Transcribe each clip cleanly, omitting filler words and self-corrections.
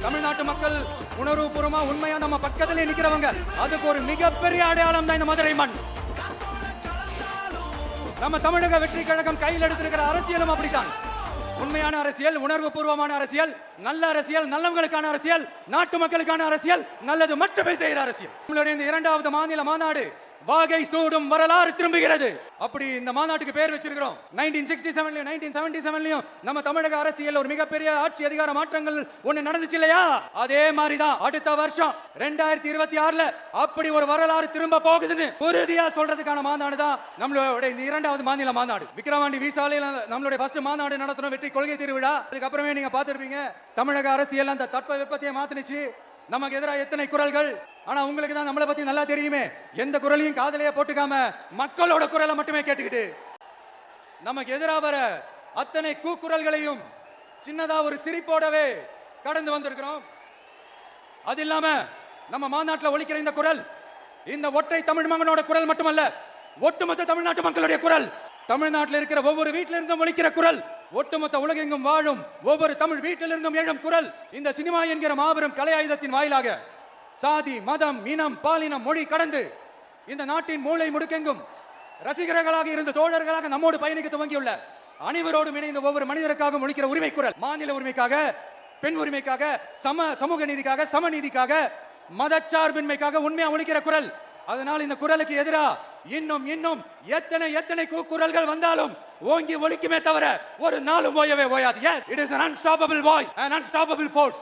தமிழ்நாட்டு மக்கள் உணர்வுபூர்வமா உண்மையா நம்ம பக்கத்திலே நிக்கிறவங்க. அதுக்கு ஒரு மிகப்பெரிய அடையாளம் தான் இந்த மதுரை மண். நம்ம தமிழக வெற்றி கழகம் கையில் எடுத்திருக்கிற அரசியலும் அப்படித்தான். உண்மையான அரசியல், உணர்வு பூர்வமான அரசியல், நல்ல அரசியல், நல்லவங்களுக்கான அரசியல், நாட்டு மக்களுக்கான அரசியல், நல்லது மட்டுமே செய்கிற அரசியல். நம்மளுடைய இந்த 2வது மாநில மாநாடு வாகை சூடும் வரலாறு திரும்புகிறது. அப்படி இந்த மாநாட்டுக்கு பேர் வச்சிருக்கிறோம். 1967லயும் 1977லயும் நம்ம தமிழக அரசியல் ஒரு மிகப்பெரிய ஆட்சி அதிகார மாற்றங்கள் ஒண்ணு நடந்துச்சு இல்லையா? அதே மாதிரிதான் அடுத்த வருஷம் 2026ல அப்படி ஒரு வரலாறு திரும்ப போகுதுன்னு உறுதியா சொல்றதுக்கான மாநாடு தான் நம்மளுடைய இந்த 2வது மாநில மாநாடு. விக்கிரவாண்டி விசாலையில நம்மளுடைய ஃபர்ஸ்ட் மாநாடு நடத்தணும், வெற்றி கொள்கை திருவிழா. அதுக்கப்புறமே நீங்க பார்த்திருப்பீங்க தமிழக அரசியல் அந்த தட்ப வெப்பத்தையே மாத்தினுச்சு. நமக்கு எதிராக எத்தனை குரல்கள். ஆனா உங்களுக்கு தான் நம்மளை பத்தி நல்லா தெரியுமே. எந்த குரலையும் காதலையே போட்டுக்காம மக்களோட குரலை மட்டுமே கேட்டுக்கிட்டு நமக்கு எதிராக வர அத்தனை கூக்குரல்களையும் சின்னதா ஒரு சிரிப்போடவே கடந்து வந்திருக்கிறோம். அது இல்லாம நம்ம மாநாட்டில் ஒலிக்கிற இந்த குரல் இந்த ஒற்றை தமிழ் மகனோட குரல் மட்டுமல்ல, ஒட்டுமொத்த தமிழ்நாட்டு மக்களுடைய குரல். தமிழ்நாட்டில் இருக்கிற ஒவ்வொரு வீட்டிலிருந்தும் ஒலிக்கிற குரல், ஒட்டுமொத்த உலகெங்கும் வாழும் ஒவ்வொரு தமிழ் வீட்டிலிருந்தும் எழும் குரல். இந்த சினிமா என்கிற மாபெரும் கலை ஆயுதத்தின் வாயிலாக சாதி, மதம், இனம், பாலினம், மொழி கடந்து இந்த நாட்டின் மூளை முடுக்கெங்கும் ரசிகர்களாக இருந்து தோழர்களாக நம்மோடு பயணிக்க துவங்கியுள்ள அனைவரோடும் இணைந்த ஒவ்வொரு மனிதருக்காக ஒலிக்கிற உரிமை குரல். மாநில உரிமைக்காக, பெண் உரிமைக்காக, சமூக நீதிக்காக, சமநீதிக்காக, மதச்சார்பின்மைக்காக உண்மையா ஒலிக்கிற குரல். அதனால் இந்த குரலுக்கு எதிரா இன்னும் எத்தனை குரல்கள் வந்தாலும் ஓங்கி ஒலிக்குமே தவிர ஒரு நாளும் ஓயவே ஓயாது. Yes, it is an unstoppable voice, an unstoppable force.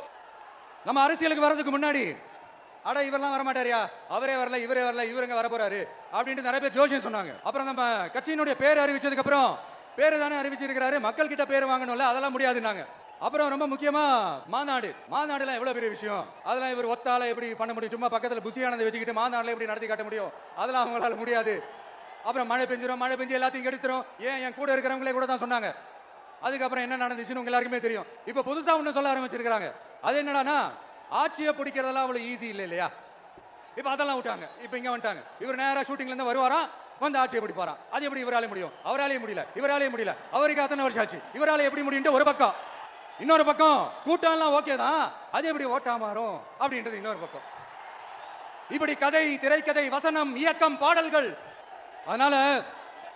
நம்ம அரசியலுக்கு வர்றதுக்கு முன்னாடி அட இவரெல்லாம் வர மாட்டாரியா, அவரே வரல, இவரே வரல, இவருங்க வர போறாரு அப்படின்ட்டு நிறைய பேர் ஜோசியம் சொன்னாங்க. அப்புறம் நம்ம கட்சியினுடைய பேர் அறிவிச்சதுக்கு அப்புறம் பேரு தானே அறிவிச்சிருக்கிறாரு, மக்கள் கிட்ட பேர் வாங்கணும்ல, அதெல்லாம் முடியாதுன்னாங்க. அப்புறம் ரொம்ப முக்கியமா மாநாடுலாம் எவ்வளவு பெரிய விஷயம், அதெல்லாம் இவர் ஒத்தால எப்படி பண்ண முடியும், சும்மா பக்கத்துல புசியானதை வச்சுக்கிட்டு மாநாடுல எப்படி நடத்தி காட்ட முடியும், அதெல்லாம் அவங்களால முடியாது. அப்புறம் மழை பெஞ்சு எல்லாத்தையும் எடுத்துரும், ஏன் என் கூட இருக்கிறவங்களே கூட தான் சொன்னாங்க. அதுக்கப்புறம் என்ன நடந்துச்சுன்னு உங்க எல்லாருக்குமே தெரியும். இப்ப புதுசா ஒண்ணு சொல்ல ஆரம்பிச்சிருக்காங்க. அது என்னடானா, ஆட்சியை பிடிக்கிறதெல்லாம் அவ்வளவு ஈஸி இல்லை இல்லையா. இப்ப அதெல்லாம் விட்டாங்க, இப்ப இங்க வந்துட்டாங்க. இவர் நேரா ஷூட்டிங்ல இருந்து வருவாராம், வந்து ஆட்சியை பிடிப்பாராம். அது எப்படி இவராலே முடியும், அவராலே முடியல, இவராலே முடியல, அவருக்கு அத்தனை வருஷம் ஆச்சு, இவராலே எப்படி முடியும் ஒரு பக்கம். இன்னொரு பக்கம் கூட்டம்லாம் ஓகே தான், அது எப்படி ஓட்டா மாறும் அப்படின்றது இன்னொரு பக்கம். இப்படி கதை, திரைக்கதை, வசனம், இயக்கம், பாடல்கள். அதனால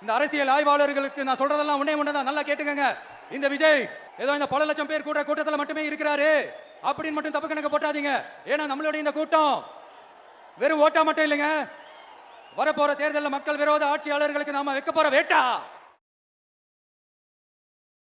இந்த அரசியல் ஆய்வாளர்களுக்கு நான் சொல்றதெல்லாம் ஒண்ணேதான், நல்லா கேட்டுக்கங்க. இந்த விஜய் ஏதோ இந்த பல லட்சம் பேர் கூட கூட்டத்தில் மட்டுமே இருக்கிறாரு அப்படின்னு மட்டும் தப்பு கணக்கு போட்டாதீங்க. ஏன்னா நம்மளுடைய இந்த கூட்டம் வெறும் ஓட்டா மட்டும் இல்லைங்க, வரப்போற தேர்தலில் மக்கள் விரோத ஆட்சியாளர்களுக்கு நாம வைக்க போற வேட்டா.